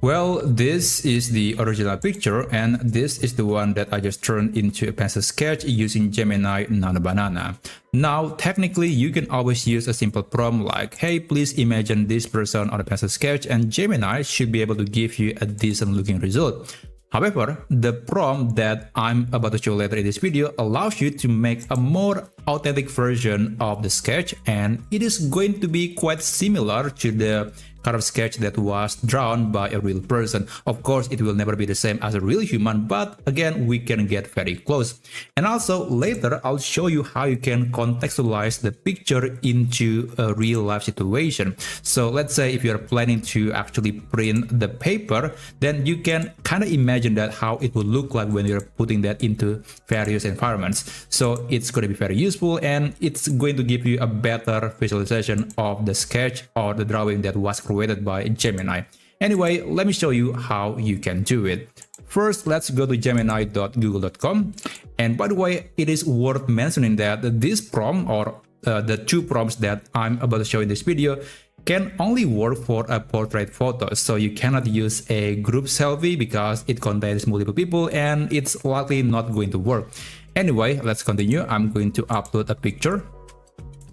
Well, this is the original picture, and this is the one that I just turned into a pencil sketch using Gemini Nano Banana. Now, technically, you can always use a simple prompt like, hey, please imagine this person on a pencil sketch, and Gemini should be able to give you a decent looking result. However, the prompt that I'm about to show later in this video allows you to make a more authentic version of the sketch, and it is going to be quite similar to the kind of sketch that was drawn by a real person. Of course, it will never be the same as a real human, but again, we can get very close. And also later, I'll show you how you can contextualize the picture into a real life situation. So let's say if you're planning to actually print the paper, then you can kind of imagine that how it will look like when you're putting that into various environments. So it's going to be very useful, and it's going to give you a better visualization of the sketch or the drawing that was created by Gemini. Anyway, let me show you how you can do it. First, let's go to gemini.google.com. And by the way, it is worth mentioning that this prompt, or the two prompts that I'm about to show in this video, can only work for a portrait photo. So you cannot use a group selfie because it contains multiple people and it's likely not going to work. Anyway, let's continue. I'm going to upload a picture.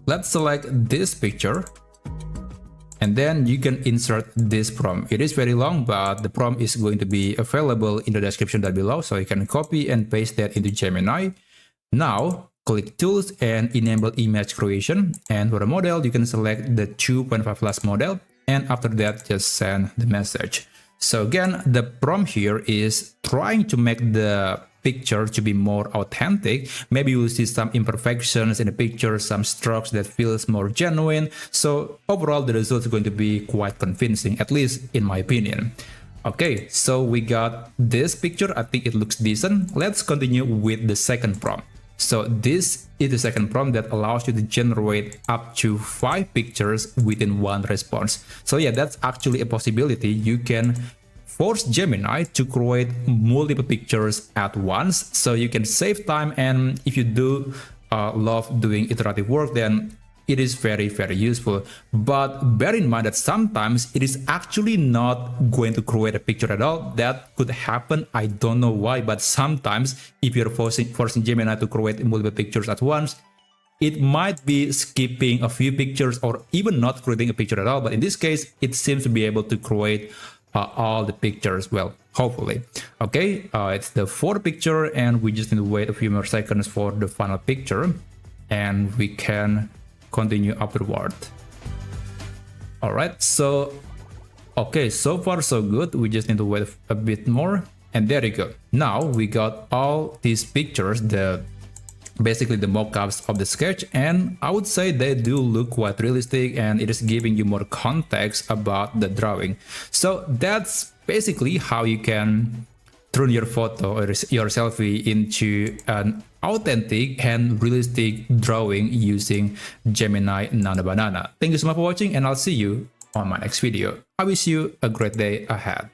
Let's select this picture. And then you can insert this prompt. It is very long, but the prompt is going to be available in the description down below, so you can copy and paste that into Gemini. Now, click Tools and enable image creation. And for the model, you can select the 2.5 plus model. And after that, just send the message. So again, the prompt here is trying to make the picture to be more authentic. Maybe you will see some imperfections in the picture, some strokes that feels more genuine. So overall, the result is going to be quite convincing, at least in my opinion. Okay, so we got this picture. I think it looks decent. Let's continue with the second prompt. So this is the second prompt that allows you to generate up to 5 pictures within one response. So yeah, that's actually a possibility. You can force Gemini to create multiple pictures at once, so you can save time. And if you do love doing iterative work, then it is very, very useful. But bear in mind that sometimes it is actually not going to create a picture at all. That could happen. I don't know why, but sometimes if you're forcing Gemini to create multiple pictures at once, it might be skipping a few pictures or even not creating a picture at all. But in this case, it seems to be able to create all the pictures, well, hopefully. Okay, it's the fourth picture, and we just need to wait a few more seconds for the final picture, and we can continue afterward. All right, so okay, so far so good. We just need to wait a bit more, and there you go. Now we got all these pictures, basically the mock-ups of the sketch, and I would say they do look quite realistic, and it is giving you more context about the drawing. So that's basically how you can turn your photo or your selfie into an authentic and realistic drawing using Gemini Nano Banana. Thank you so much for watching, and I'll see you on my next video. I wish you a great day ahead.